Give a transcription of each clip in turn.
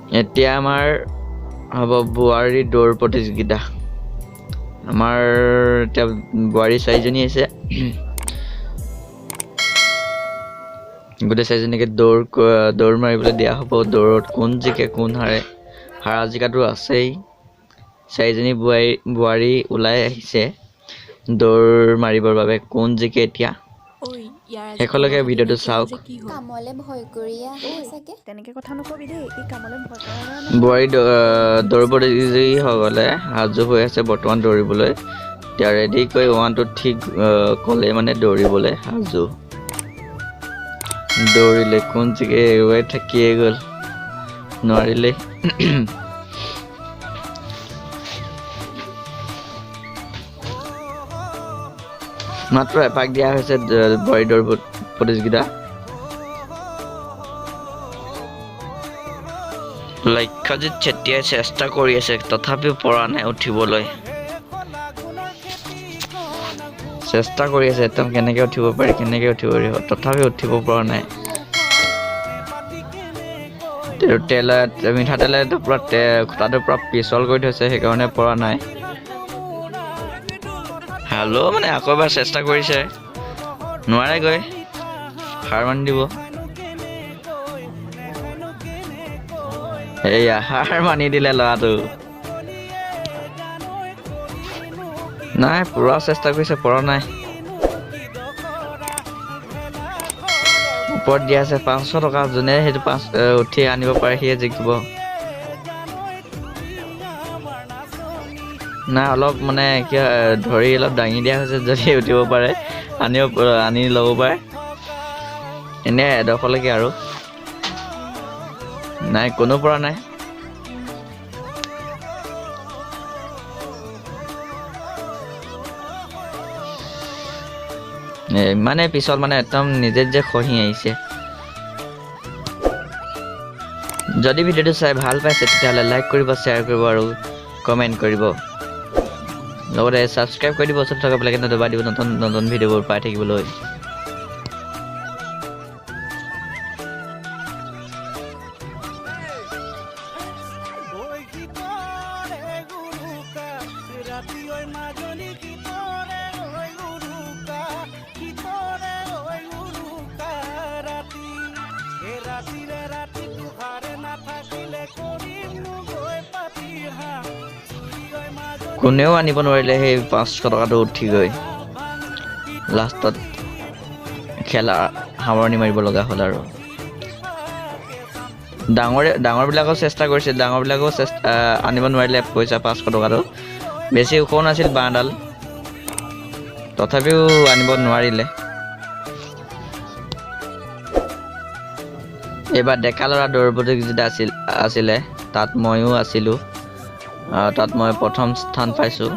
এতিয়া আমাৰ হ'ব বোৱাৰী দৌৰ প্ৰতিযোগিতা আমাৰ এতিয়া বোৱাৰী 4জনী আছে গোটেই 4জনীকে দৌৰ মাৰিবলৈ দিয়া হ'ব দৌৰত কোন জিকে কোন হাৰে হাৰা জিকাটো আছেই 4জনী বোৱাৰী ওলাই আহিছে দৌৰ মাৰিবৰ বাবে কোন জিকে এতিয়া শেষলৈকে ভিডিঅ'টো চাওক কামলে ভয় কৰিয়ে আহে চাগে তেনেকে কথা নকবি দেই এই কামলে ভয় কৰা বোৱাৰী দৌৰ প্ৰতিযোগীসকলে সাজু হৈ আছে বৰ্তমান দৌৰিবলৈ এতিয়া ৰেডি কৰি 1 2 ঠিক ক'লে মানে দৌৰিবলৈ সাজু দৌৰিলে কোন জিকে এৰুৱাই থাকিয়ে গ'ল নোৱাৰিলে মাত্ৰ এপাক দিয়া হৈছে বোৱাৰী দৌৰ প্ৰতিযোগিতা লক্ষ্যজিৎ চেতিয়াই চেষ্টা কৰি আছে তথাপিও পৰা নাই উঠিবলৈ চেষ্টা কৰি আছে একদম কেনেকৈ উঠিব পাৰি তথাপিও উঠিব পৰা নাই মিঠাতেলেতো পুৰা তাতো পুৰা পিছল কৰি থৈছে সেইকাৰণে পৰা নাই হেল্ল' মানে আকৌ এবাৰ চেষ্টা কৰিছে নোৱাৰেগৈ হাৰ মানি দিব এয়া হাৰ মানি দিলে ল'ৰাটো নাই পুৰা চেষ্টা কৰিছে পৰা নাই ওপৰত দিয়া আছে 500 টকা যোনে সেইটো উঠি আনিব পাৰে সিয়ে জিকিব নাই অলপ মানে কি ধৰি অলপ দাঙি দিয়া হৈছে যদি উঠিব পাৰে আনি ল'ব পাৰে এনে এডোখৰলৈকে আৰু নাই কোনো পৰা নাই মানে পিছত মানে একদম নিজে যে খহি আহিছে যদি ভিডিঅ'টো চাই ভাল পাইছে তেতিয়াহ'লে লাইক কৰিব শ্বেয়াৰ কৰিব আৰু কমেণ্ট কৰিব লগতে ছাবস্ক্ৰাইব কৰি দিব ওচৰত থকা বেল আইকনটো দবাই দিব নতুন নতুন ভিডিঅ'বোৰ পাই থাকিবলৈ কোনেও আনিব নোৱাৰিলে সেই 500 টকাটো উঠি গৈ লাষ্টত খেলা সামৰণি মাৰিব লগা হ'ল আৰু ডাঙৰবিলাকেও চেষ্টা কৰিছে ডাঙৰবিলাকেও আনিব নোৱাৰিলে পইচা 500 টকাটো বেছি ওখ নাছিল বাঁহডাল তথাপিও আনিব নোৱাৰিলে এইবাৰ ডেকা ল'ৰা দৌৰ প্ৰতিযোগিতা আছিলে তাত ময়ো আছিলোঁ তাত মই প্ৰথম স্থান পাইছোঁ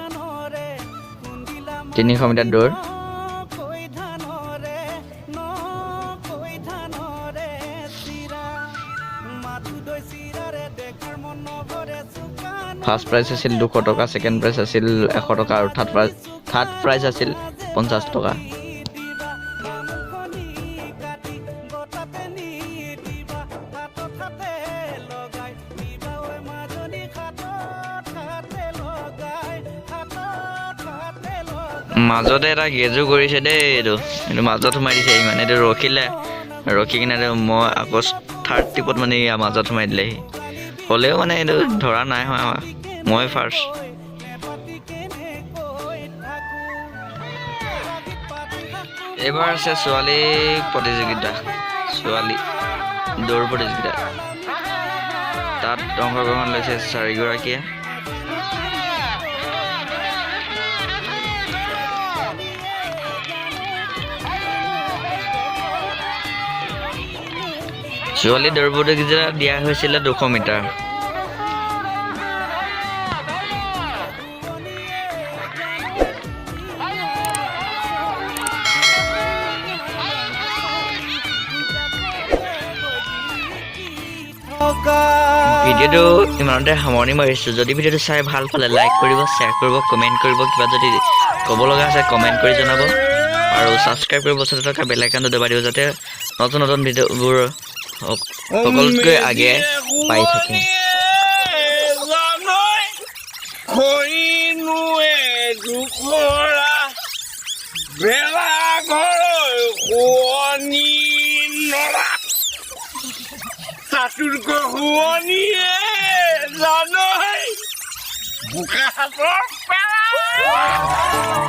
300 মিটাৰ দৌৰ ফাৰ্ষ্ট প্ৰাইজ আছিল 200 টকা ছেকেণ্ড প্ৰাইজ আছিল 100 টকা আৰু থাৰ্ড প্ৰাইজ আছিল 50 টকা মাজতে এটা গেজু কৰিছে দেই এইটো মাজত সোমাই দিছে মানে এইটো ৰখি কিনে মই আকৌ থাৰ্ড টিপত মানে মাজত সোমাই দিলেহি হ'লেও মানে এইটো ধৰা নাই হয় মই ফাৰ্ষ্ট এইবাৰ আছে ছোৱালী দৌৰ প্ৰতিযোগিতা তাত অংশগ্ৰহণ লৈছে 4গৰাকীয়ে ছোৱালী দৌৰ প্ৰতিযোগিতা দিয়া হৈছিলে 200 মিটাৰ ভিডিঅ'টো ইমানতে সামৰণি মাৰিছোঁ যদি ভিডিঅ'টো চাই ভাল পালে লাইক কৰিব শ্বেয়াৰ কৰিব কমেণ্ট কৰিব কিবা যদি ক'ব লগা আছে কমেণ্ট কৰি জনাব আৰু ছাবস্ক্ৰাইব কৰিব ওচৰত থকা বেল আইকনটো দবাই দিব যাতে নতুন নতুন ভিডিঅ'বোৰ সকলোতকৈ আগে পাই থাকে। সাঁতুৰকৈ শুৱনিয়ে জানৈ বোকা হাতৰ পেলা